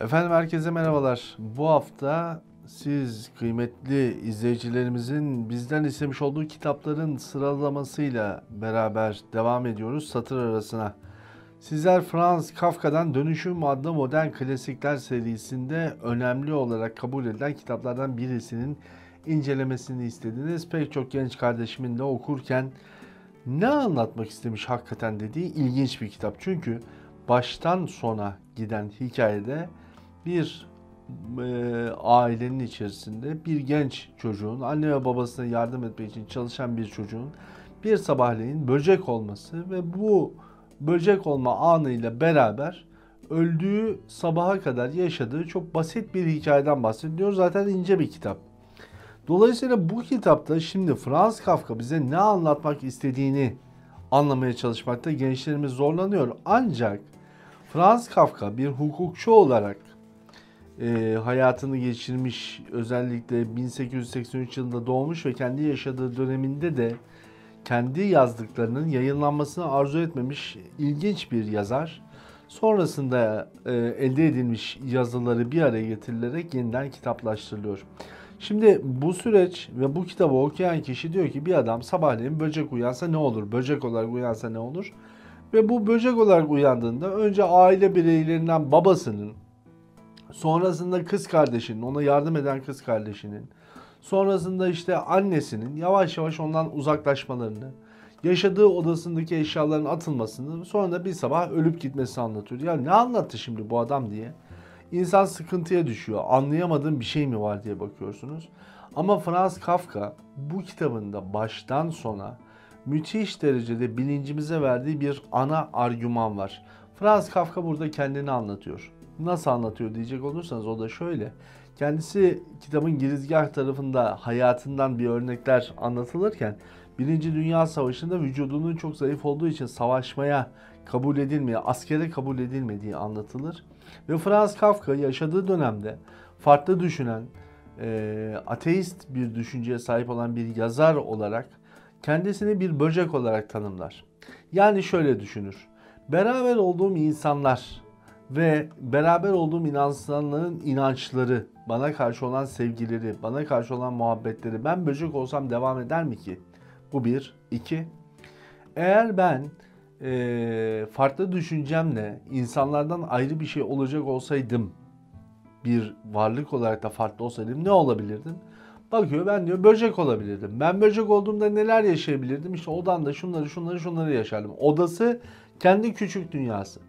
Efendim herkese merhabalar. Bu hafta siz kıymetli izleyicilerimizin bizden istemiş olduğu kitapların sıralamasıyla beraber devam ediyoruz satır arasına. Sizler Franz Kafka'dan Dönüşüm adlı modern klasikler serisinde önemli olarak kabul edilen kitaplardan birisinin incelemesini istediniz. Pek çok genç kardeşimin de okurken ne anlatmak istemiş hakikaten dediği ilginç bir kitap. Çünkü baştan sona giden hikayede bir ailenin içerisinde bir genç çocuğun, anne ve babasına yardım etmek için çalışan bir çocuğun bir sabahleyin böcek olması ve bu böcek olma anıyla beraber öldüğü sabaha kadar yaşadığı çok basit bir hikayeden bahsediyor. Zaten ince bir kitap. Dolayısıyla bu kitapta şimdi Franz Kafka bize ne anlatmak istediğini anlamaya çalışmakta gençlerimiz zorlanıyor. Ancak Franz Kafka bir hukukçu olarak hayatını geçirmiş, özellikle 1883 yılında doğmuş ve kendi yaşadığı döneminde de kendi yazdıklarının yayınlanmasını arzu etmemiş ilginç bir yazar. Sonrasında elde edilmiş yazıları bir araya getirilerek yeniden kitaplaştırılıyor. Şimdi bu süreç ve bu kitabı okuyan kişi diyor ki bir adam sabahleyin böcek uyansa ne olur? Böcek olarak uyansa ne olur? Ve bu böcek olarak uyandığında önce aile bireylerinden babasının, sonrasında kız kardeşinin, ona yardım eden kız kardeşinin, sonrasında işte annesinin yavaş yavaş ondan uzaklaşmalarını, yaşadığı odasındaki eşyaların atılmasını, sonra da bir sabah ölüp gitmesini anlatıyor. Ya ne anlattı şimdi bu adam diye. İnsan sıkıntıya düşüyor. Anlayamadığım bir şey mi var diye bakıyorsunuz. Ama Franz Kafka bu kitabında baştan sona müthiş derecede bilincimize verdiği bir ana argüman var. Franz Kafka burada kendini anlatıyor. Nasıl anlatıyor diyecek olursanız o da şöyle. Kendisi kitabın girizgah tarafında hayatından bir örnekler anlatılırken Birinci Dünya Savaşı'nda vücudunun çok zayıf olduğu için savaşmaya kabul edilmeye, askere kabul edilmediği anlatılır. Ve Franz Kafka yaşadığı dönemde farklı düşünen, ateist bir düşünceye sahip olan bir yazar olarak kendisini bir böcek olarak tanımlar. Yani şöyle düşünür. Beraber olduğum insanlar ve beraber olduğum insanların inançları, bana karşı olan sevgileri, bana karşı olan muhabbetleri ben böcek olsam devam eder mi ki? Bu bir. İki, eğer ben farklı düşüncemle insanlardan ayrı bir şey olacak olsaydım, bir varlık olarak da farklı olsaydım ne olabilirdim? Bakıyor ben diyor böcek olabilirdim. Ben böcek olduğumda neler yaşayabilirdim? İşte odamda şunları yaşardım. Odası kendi küçük dünyası.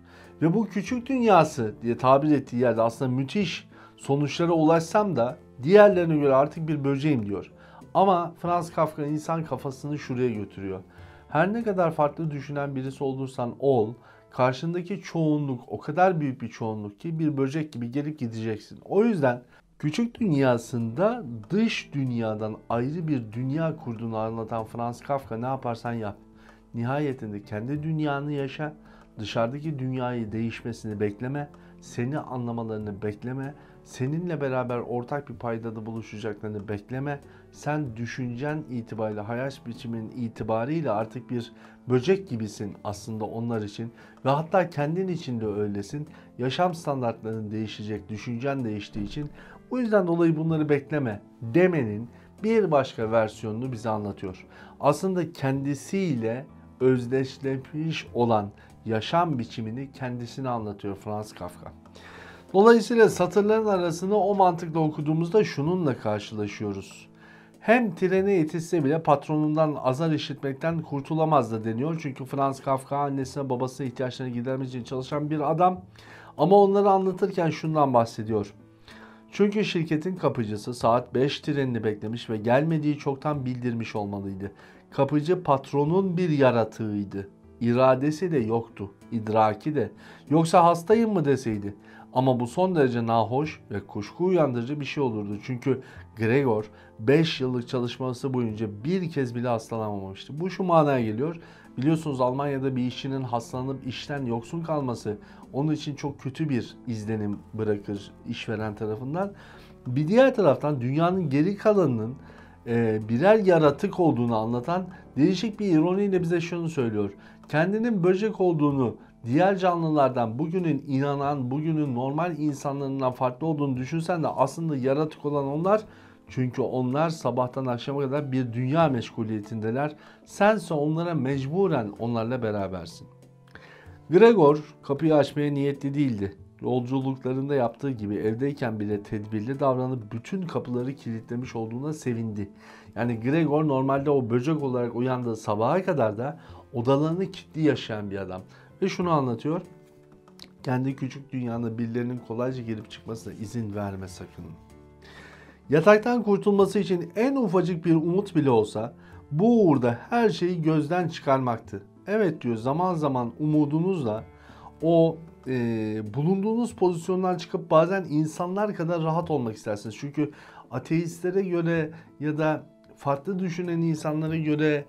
Ve bu küçük dünyası diye tabir ettiği yerde aslında müthiş sonuçlara ulaşsam da diğerlerine göre artık bir böceğim diyor. Ama Franz Kafka insan kafasını şuraya götürüyor. Her ne kadar farklı düşünen birisi olursan ol, karşındaki çoğunluk o kadar büyük bir çoğunluk ki bir böcek gibi gelip gideceksin. O yüzden küçük dünyasında dış dünyadan ayrı bir dünya kurduğunu anlatan Franz Kafka ne yaparsan yap. Nihayetinde kendi dünyanı yaşa, dışarıdaki dünyayı değişmesini bekleme, seni anlamalarını bekleme, seninle beraber ortak bir paydada buluşacaklarını bekleme. Sen düşüncen itibariyle, hayat biçimin itibariyle artık bir böcek gibisin aslında onlar için ve hatta kendin için de öylesin. Yaşam standartların değişecek, düşüncen değiştiği için. Bu yüzden dolayı bunları bekleme demenin bir başka versiyonunu bize anlatıyor. Aslında kendisiyle özdeşleşmiş olan yaşam biçimini kendisine anlatıyor Franz Kafka. Dolayısıyla satırların arasını o mantıkla okuduğumuzda şununla karşılaşıyoruz. Hem trene yetişse bile patronundan azar işitmekten kurtulamaz da deniyor. Çünkü Franz Kafka annesine babasına ihtiyaçlarını gidermek için çalışan bir adam. Ama onları anlatırken şundan bahsediyor. Çünkü şirketin kapıcısı saat 5 trenini beklemiş ve gelmediği çoktan bildirmiş olmalıydı. Kapıcı patronun bir yaratığıydı. İradesi de yoktu, idraki de. Yoksa hastayım mı deseydi. Ama bu son derece nahoş ve kuşku uyandırıcı bir şey olurdu. Çünkü Gregor 5 yıllık çalışması boyunca bir kez bile hastalanmamıştı. Bu şu manaya geliyor. Biliyorsunuz Almanya'da bir işçinin hastalanıp işten yoksun kalması onun için çok kötü bir izlenim bırakır işveren tarafından. Bir diğer taraftan dünyanın geri kalanının birer yaratık olduğunu anlatan değişik bir ironiyle bize şunu söylüyor. Kendinin böcek olduğunu diğer canlılardan bugünün inanan, bugünün normal insanlarından farklı olduğunu düşünsen de aslında yaratık olan onlar. Çünkü onlar sabahtan akşama kadar bir dünya meşguliyetindeler. Sense onlara mecburen onlarla berabersin. Gregor kapıyı açmaya niyetli değildi. Yolculuklarında yaptığı gibi evdeyken bile tedbirli davranıp bütün kapıları kilitlemiş olduğuna sevindi. Yani Gregor normalde o böcek olarak uyandığı sabaha kadar da odalarını kilitli yaşayan bir adam. Ve şunu anlatıyor. Kendi küçük dünyana birilerinin kolayca girip çıkmasına izin verme sakın. Yataktan kurtulması için en ufacık bir umut bile olsa bu uğurda her şeyi gözden çıkarmaktı. Evet diyor, zaman zaman umudunuzla o bulunduğunuz pozisyondan çıkıp bazen insanlar kadar rahat olmak istersiniz. Çünkü ateistlere göre ya da farklı düşünen insanlara göre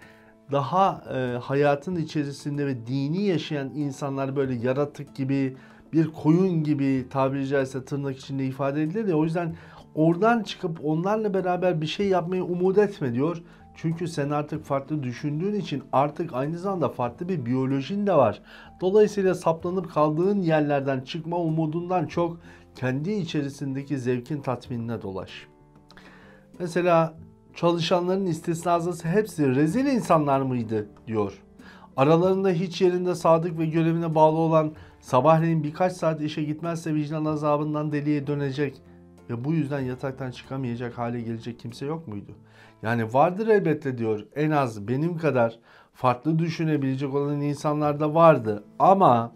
daha hayatın içerisinde ve dini yaşayan insanlar böyle yaratık gibi, bir koyun gibi, tabiri caizse tırnak içinde ifade edilir ya, o yüzden oradan çıkıp onlarla beraber bir şey yapmayı umut etme diyor. Çünkü sen artık farklı düşündüğün için artık aynı zamanda farklı bir biyolojin de var. Dolayısıyla saplanıp kaldığın yerlerden çıkma umudundan çok kendi içerisindeki zevkin tatminine dolaş. Mesela çalışanların istisnasız hepsi rezil insanlar mıydı diyor. Aralarında hiç yerinde sadık ve görevine bağlı olan, sabahleyin birkaç saat işe gitmezse vicdan azabından deliye dönecek ve bu yüzden yataktan çıkamayacak hale gelecek kimse yok muydu? Yani vardır elbette diyor, en az benim kadar farklı düşünebilecek olan insanlar da vardı ama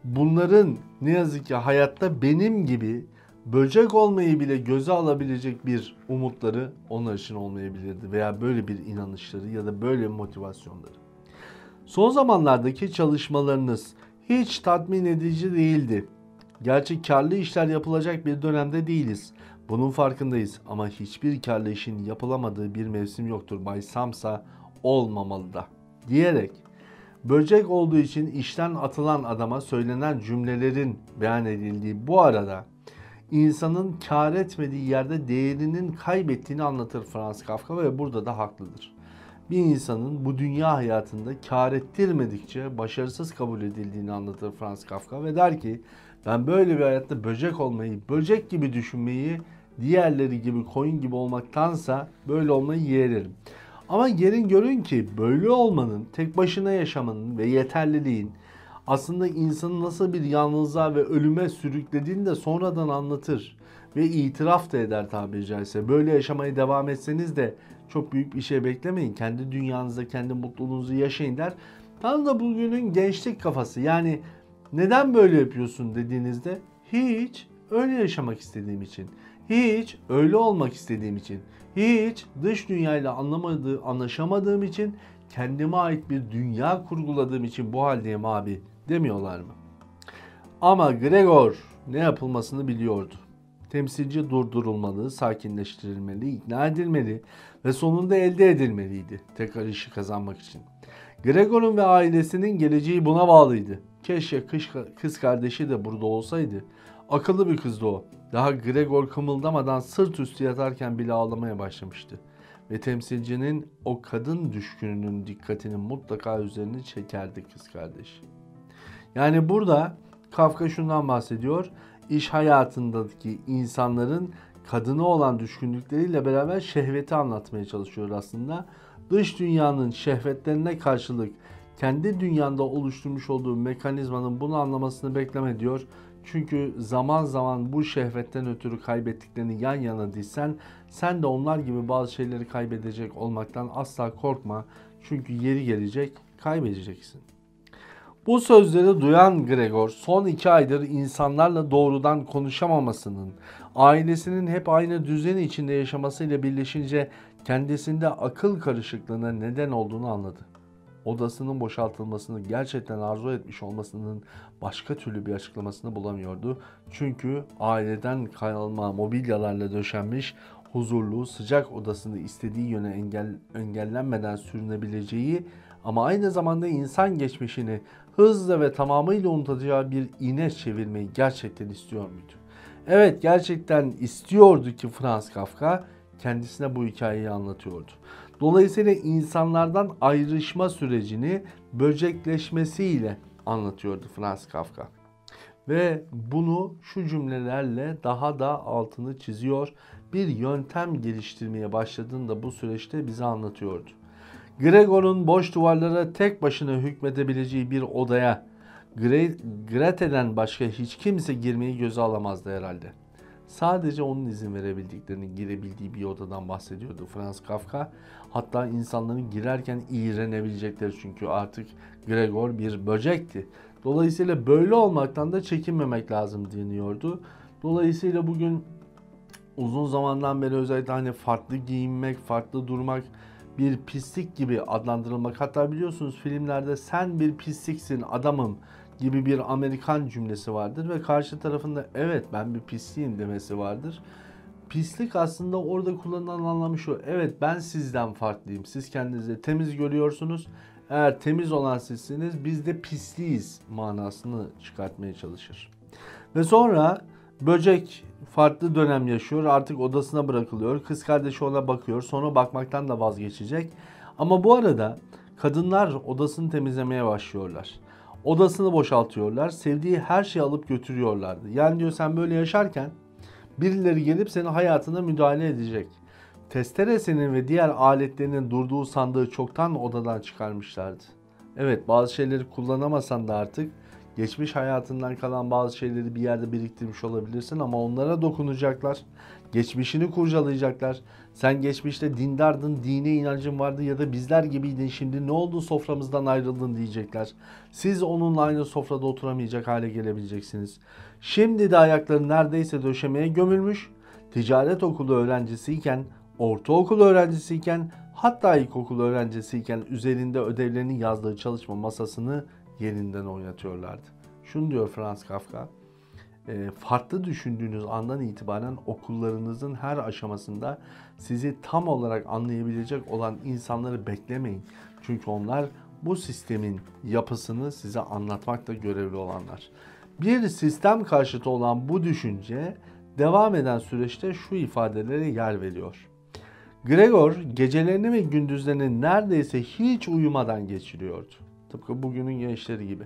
bunların ne yazık ki hayatta benim gibi böcek olmayı bile göze alabilecek bir umutları onlar için olmayabilirdi veya böyle bir inanışları ya da böyle motivasyonları. Son zamanlardaki çalışmalarınız hiç tatmin edici değildi. Gerçi karlı işler yapılacak bir dönemde değiliz. Bunun farkındayız ama hiçbir karlı işin yapılamadığı bir mevsim yoktur. Bay Samsa olmamalı da diyerek böcek olduğu için işten atılan adama söylenen cümlelerin beyan edildiği bu arada insanın kar etmediği yerde değerinin kaybettiğini anlatır Franz Kafka ve burada da haklıdır. Bir insanın bu dünya hayatında kar ettirmedikçe başarısız kabul edildiğini anlatır Franz Kafka ve der ki ben böyle bir hayatta böcek olmayı, böcek gibi düşünmeyi, diğerleri gibi koyun gibi olmaktansa böyle olmayı yeğlerim. Ama gelin görün ki böyle olmanın, tek başına yaşamanın ve yeterliliğin aslında insanı nasıl bir yalnızlığa ve ölüme sürüklediğini de sonradan anlatır. Ve itiraf da eder tabiri caizse. Böyle yaşamaya devam etseniz de çok büyük bir şey beklemeyin. Kendi dünyanızda kendi mutluluğunuzu yaşayın der. Tam da bugünün gençlik kafası. Yani neden böyle yapıyorsun dediğinizde hiç öyle yaşamak istediğim için. Hiç öyle olmak istediğim için. Hiç dış dünyayla anlaşamadığım için, kendime ait bir dünya kurguladığım için bu haldeyim abi demiyorlar mı? Ama Gregor ne yapılmasını biliyordu. Temsilci durdurulmalı, sakinleştirilmeli, ikna edilmeli ve sonunda elde edilmeliydi tekrar işi kazanmak için. Gregor'un ve ailesinin geleceği buna bağlıydı. Keşke kız kardeşi de burada olsaydı. Akıllı bir kızdı o. Daha Gregor kımıldamadan sırt üstü yatarken bile ağlamaya başlamıştı. Ve temsilcinin o kadın düşkününün dikkatini mutlaka üzerine çekerdi kız kardeşi. Yani burada Kafka şundan bahsediyor. İş hayatındaki insanların kadına olan düşkünlükleriyle beraber şehveti anlatmaya çalışıyor aslında. Dış dünyanın şehvetlerine karşılık kendi dünyanda oluşturmuş olduğu mekanizmanın bunu anlamasını bekleme diyor. Çünkü zaman zaman bu şehvetten ötürü kaybettiklerini yan yana dizsen sen de onlar gibi bazı şeyleri kaybedecek olmaktan asla korkma. Çünkü yeri gelecek kaybedeceksin. Bu sözleri duyan Gregor son 2 aydır insanlarla doğrudan konuşamamasının, ailesinin hep aynı düzen içinde yaşamasıyla birleşince kendisinde akıl karışıklığına neden olduğunu anladı. Odasının boşaltılmasını gerçekten arzu etmiş olmasının başka türlü bir açıklamasını bulamıyordu. Çünkü aileden kalma mobilyalarla döşenmiş huzurlu, sıcak odasını istediği yöne engellenmeden sürünebileceği ama aynı zamanda insan geçmişini hızla ve tamamıyla unutacağı bir ine çevirmeyi gerçekten istiyor muydu? Evet, gerçekten istiyordu ki Franz Kafka kendisine bu hikayeyi anlatıyordu. Dolayısıyla insanlardan ayrışma sürecini böcekleşmesiyle anlatıyordu Franz Kafka. Ve bunu şu cümlelerle daha da altını çiziyor. Bir yöntem geliştirmeye başladığını da bu süreçte bize anlatıyordu. Gregor'un boş duvarlara tek başına hükmedebileceği bir odaya Grete'den başka hiç kimse girmeyi göze alamazdı herhalde. Sadece onun izin verebildiklerini girebildiği bir odadan bahsediyordu Franz Kafka. Hatta insanların girerken iğrenebilecekleri, çünkü artık Gregor bir böcekti. Dolayısıyla böyle olmaktan da çekinmemek lazım deniyordu. Dolayısıyla bugün uzun zamandan beri özellikle hani farklı giyinmek, farklı durmak bir pislik gibi adlandırılmak. Hatta biliyorsunuz filmlerde sen bir pisliksin adamım gibi bir Amerikan cümlesi vardır ve karşı tarafında evet ben bir pisliğim demesi vardır. Pislik aslında orada kullanılan anlamı şu: evet ben sizden farklıyım. Siz kendinizi temiz görüyorsunuz. Eğer temiz olan sizsiniz, biz de pisliyiz manasını çıkartmaya çalışır. Ve sonra böcek farklı dönem yaşıyor. Artık odasına bırakılıyor. Kız kardeşi ona bakıyor. Sonra bakmaktan da vazgeçecek. Ama bu arada kadınlar odasını temizlemeye başlıyorlar. Odasını boşaltıyorlar. Sevdiği her şeyi alıp götürüyorlardı. Yani diyor sen böyle yaşarken birileri gelip senin hayatına müdahale edecek. Testeresinin ve diğer aletlerinin durduğu sandığı çoktan odadan çıkarmışlardı. Evet, bazı şeyleri kullanamasan da artık geçmiş hayatından kalan bazı şeyleri bir yerde biriktirmiş olabilirsin ama onlara dokunacaklar. Geçmişini kurcalayacaklar. Sen geçmişte dindardın, dine inancın vardı ya da bizler gibiydin, şimdi ne oldu soframızdan ayrıldın diyecekler. Siz onunla aynı sofrada oturamayacak hale gelebileceksiniz. Şimdi de ayakları neredeyse döşemeye gömülmüş. Ticaret okulu öğrencisiyken, ortaokul öğrencisiyken, hatta ilkokul öğrencisiyken üzerinde ödevlerini yazdığı çalışma masasını yerinden oynatıyorlardı. Şunu diyor Franz Kafka: farklı düşündüğünüz andan itibaren okullarınızın her aşamasında sizi tam olarak anlayabilecek olan insanları beklemeyin. Çünkü onlar bu sistemin yapısını size anlatmakla görevli olanlar. Bir sistem karşıtı olan bu düşünce devam eden süreçte şu ifadelere yer veriyor. Gregor gecelerini ve gündüzlerini neredeyse hiç uyumadan geçiriyordu. Tıpkı bugünün gençleri gibi.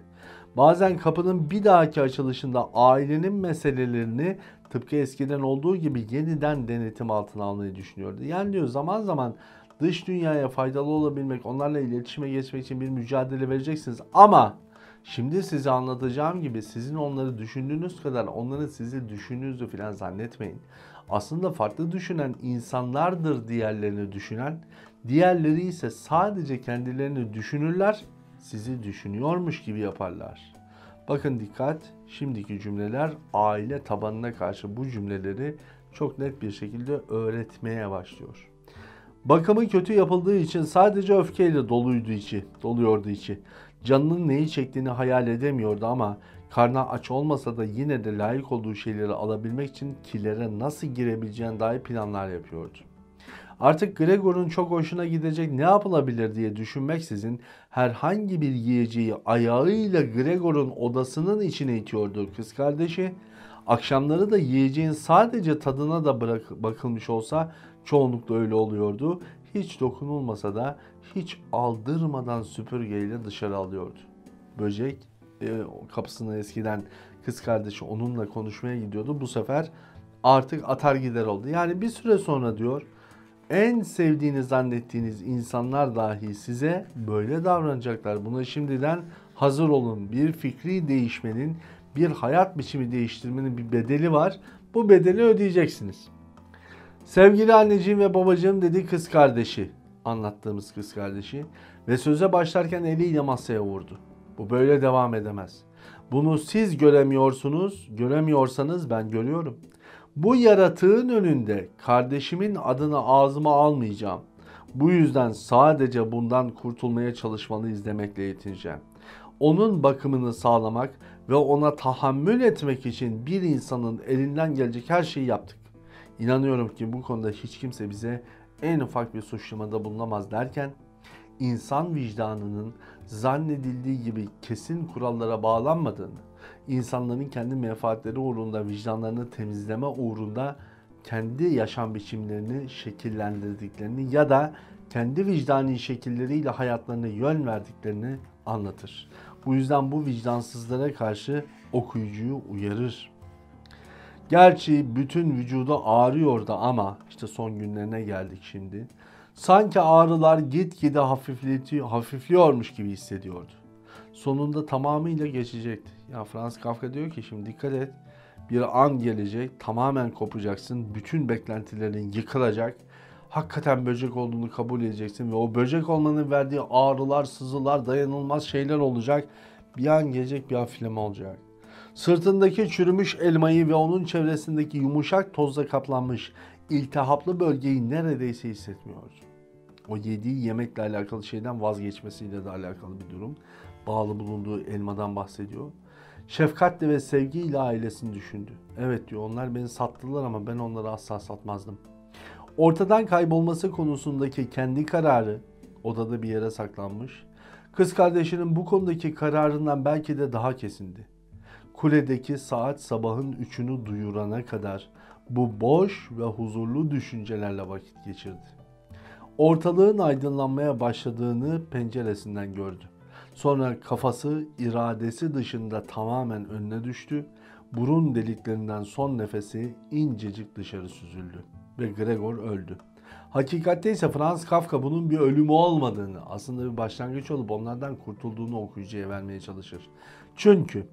Bazen kapının bir dahaki açılışında ailenin meselelerini tıpkı eskiden olduğu gibi yeniden denetim altına almayı düşünüyordu. Yani diyor zaman zaman dış dünyaya faydalı olabilmek, onlarla iletişime geçmek için bir mücadele vereceksiniz. Ama şimdi size anlatacağım gibi sizin onları düşündüğünüz kadar onların sizi düşündüğünüzü falan zannetmeyin. Aslında farklı düşünen insanlardır diğerlerini düşünen. Diğerleri ise sadece kendilerini düşünürler, sizi düşünüyormuş gibi yaparlar. Bakın dikkat, şimdiki cümleler aile tabanına karşı bu cümleleri çok net bir şekilde öğretmeye başlıyor. Bakımı kötü yapıldığı için sadece öfkeyle doluyordu içi. Canının neyi çektiğini hayal edemiyordu ama karnı aç olmasa da yine de layık olduğu şeyleri alabilmek için kilere nasıl girebileceğine dair planlar yapıyordu. Artık Gregor'un çok hoşuna gidecek ne yapılabilir diye düşünmeksizin herhangi bir yiyeceği ayağıyla Gregor'un odasının içine itiyordu kız kardeşi. Akşamları da yiyeceğin sadece tadına da bakılmış olsa çoğunlukla öyle oluyordu. Hiç dokunulmasa da hiç aldırmadan süpürgeyle dışarı alıyordu. Böcek kapısına eskiden kız kardeşi onunla konuşmaya gidiyordu. Bu sefer artık atar gider oldu. Yani bir süre sonra diyor, en sevdiğini zannettiğiniz insanlar dahi size böyle davranacaklar. Buna şimdiden hazır olun. Bir fikri değişmenin, bir hayat biçimi değiştirmenin bir bedeli var. Bu bedeli ödeyeceksiniz. Sevgili anneciğim ve babacığım dedi kız kardeşi, anlattığımız kız kardeşi ve söze başlarken eliyle masaya vurdu. Bu böyle devam edemez. Bunu siz göremiyorsanız ben görüyorum. Bu yaratığın önünde kardeşimin adını ağzıma almayacağım. Bu yüzden sadece bundan kurtulmaya çalışmalıyız demekle yetineceğim. Onun bakımını sağlamak ve ona tahammül etmek için bir insanın elinden gelecek her şeyi yaptık. İnanıyorum ki bu konuda hiç kimse bize en ufak bir suçlamada bulunamaz derken, insan vicdanının zannedildiği gibi kesin kurallara bağlanmadığını, insanların kendi menfaatleri uğrunda vicdanlarını temizleme uğrunda kendi yaşam biçimlerini şekillendirdiklerini ya da kendi vicdani şekilleriyle hayatlarına yön verdiklerini anlatır. Bu yüzden bu vicdansızlara karşı okuyucuyu uyarır. Gerçi bütün vücudu ağrıyordu ama işte son günlerine geldik şimdi. Sanki ağrılar gitgide hafifliyormuş gibi hissediyordu. Sonunda tamamıyla geçecekti. Ya Franz Kafka diyor ki şimdi dikkat et. Bir an gelecek, tamamen kopacaksın. Bütün beklentilerin yıkılacak. Hakikaten böcek olduğunu kabul edeceksin ve o böcek olmanın verdiği ağrılar, sızılar, dayanılmaz şeyler olacak. Bir an gelecek, bir hafifleme olacak. Sırtındaki çürümüş elmayı ve onun çevresindeki yumuşak tozla kaplanmış iltihaplı bölgeyi neredeyse hissetmiyor. O yediği yemekle alakalı şeyden vazgeçmesiyle de alakalı bir durum. Bağlı bulunduğu elmadan bahsediyor. Şefkatle ve sevgiyle ailesini düşündü. Evet diyor, onlar beni sattılar ama ben onları asla satmazdım. Ortadan kaybolması konusundaki kendi kararı odada bir yere saklanmış. Kız kardeşinin bu konudaki kararından belki de daha kesindi. Kuledeki saat sabahın 3'ünü duyurana kadar bu boş ve huzurlu düşüncelerle vakit geçirdi. Ortalığın aydınlanmaya başladığını penceresinden gördü. Sonra kafası iradesi dışında tamamen önüne düştü. Burun deliklerinden son nefesi incecik dışarı süzüldü ve Gregor öldü. Hakikatte ise Franz Kafka bunun bir ölümü olmadığını, aslında bir başlangıç olup onlardan kurtulduğunu okuyucuya vermeye çalışır. Çünkü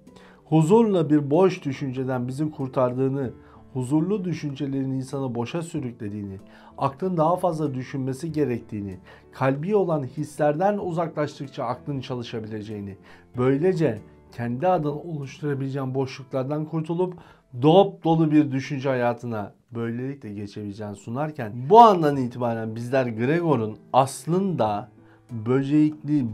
huzurla bir boş düşünceden bizi kurtardığını, huzurlu düşüncelerin insanı boşa sürüklediğini, aklın daha fazla düşünmesi gerektiğini, kalbi olan hislerden uzaklaştıkça aklın çalışabileceğini, böylece kendi adına oluşturabileceğin boşluklardan kurtulup dop dolu bir düşünce hayatına böylelikle geçebileceğini sunarken, bu andan itibaren bizler Gregor'un aslında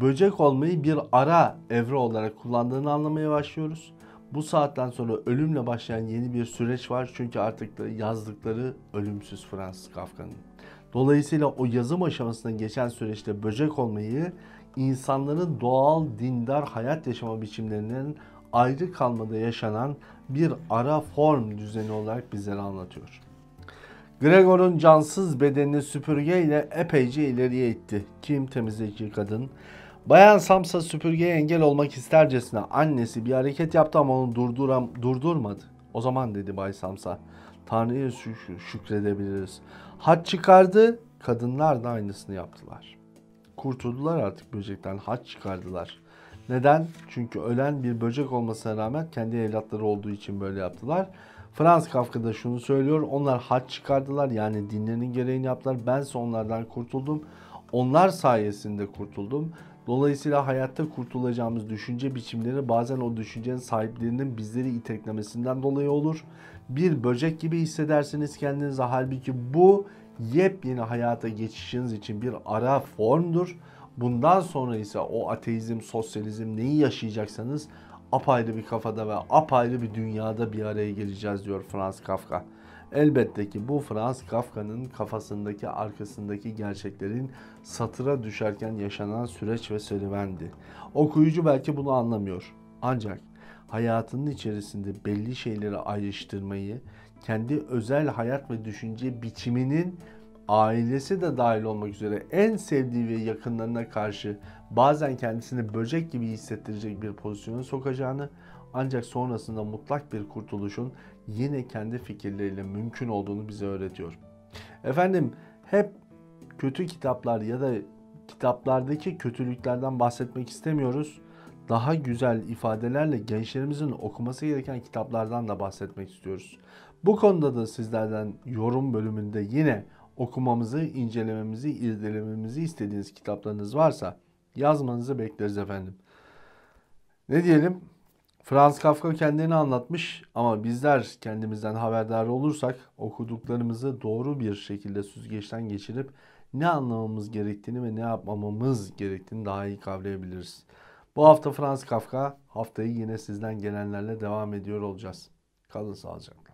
böcek olmayı bir ara evre olarak kullandığını anlamaya başlıyoruz. Bu saatten sonra ölümle başlayan yeni bir süreç var. Çünkü artık da yazdıkları ölümsüz Franz Kafka'nın. Dolayısıyla o yazım aşamasında geçen süreçte böcek olmayı insanların doğal, dindar hayat yaşama biçimlerinin ayrı kalmada yaşanan bir ara form düzeni olarak bizlere anlatıyor. Gregor'un cansız bedenini süpürgeyle epeyce ileriye itti. Kim? Temizleyici kadın. Bayan Samsa süpürgeye engel olmak istercesine annesi bir hareket yaptı ama onu durdurmadı. O zaman dedi Bay Samsa, Tanrı'ya şükredebiliriz. Haç çıkardı, kadınlar da aynısını yaptılar. Kurtuldular artık böcekten, haç çıkardılar. Neden? Çünkü ölen bir böcek olmasına rağmen kendi evlatları olduğu için böyle yaptılar. Franz Kafka da şunu söylüyor, onlar haç çıkardılar, yani dinlerinin gereğini yaptılar. Bense onlardan kurtuldum. Onlar sayesinde kurtuldum. Dolayısıyla hayatta kurtulacağımız düşünce biçimleri bazen o düşüncenin sahiplerinin bizleri iteklemesinden dolayı olur. Bir böcek gibi hissedersiniz kendinizi. Halbuki bu yepyeni hayata geçişiniz için bir ara formdur. Bundan sonra ise o ateizm, sosyalizm neyi yaşayacaksanız apayrı bir kafada ve apayrı bir dünyada bir araya geleceğiz diyor Franz Kafka. Elbette ki bu Franz Kafka'nın kafasındaki, arkasındaki gerçeklerin satıra düşerken yaşanan süreç ve serüvendi. Okuyucu belki bunu anlamıyor. Ancak hayatının içerisinde belli şeyleri ayrıştırmayı, kendi özel hayat ve düşünce biçiminin ailesi de dahil olmak üzere en sevdiği ve yakınlarına karşı bazen kendisini böcek gibi hissettirecek bir pozisyona sokacağını, ancak sonrasında mutlak bir kurtuluşun yine kendi fikirleriyle mümkün olduğunu bize öğretiyor. Efendim, hep kötü kitaplar ya da kitaplardaki kötülüklerden bahsetmek istemiyoruz. Daha güzel ifadelerle gençlerimizin okuması gereken kitaplardan da bahsetmek istiyoruz. Bu konuda da sizlerden yorum bölümünde yine okumamızı, incelememizi, irdelememizi istediğiniz kitaplarınız varsa yazmanızı bekleriz efendim. Ne diyelim? Franz Kafka kendini anlatmış ama bizler kendimizden haberdar olursak okuduklarımızı doğru bir şekilde süzgeçten geçirip ne anlamamız gerektiğini ve ne yapmamamız gerektiğini daha iyi kavrayabiliriz. Bu hafta Franz Kafka, haftayı yine sizden gelenlerle devam ediyor olacağız. Kalın sağlıcakla.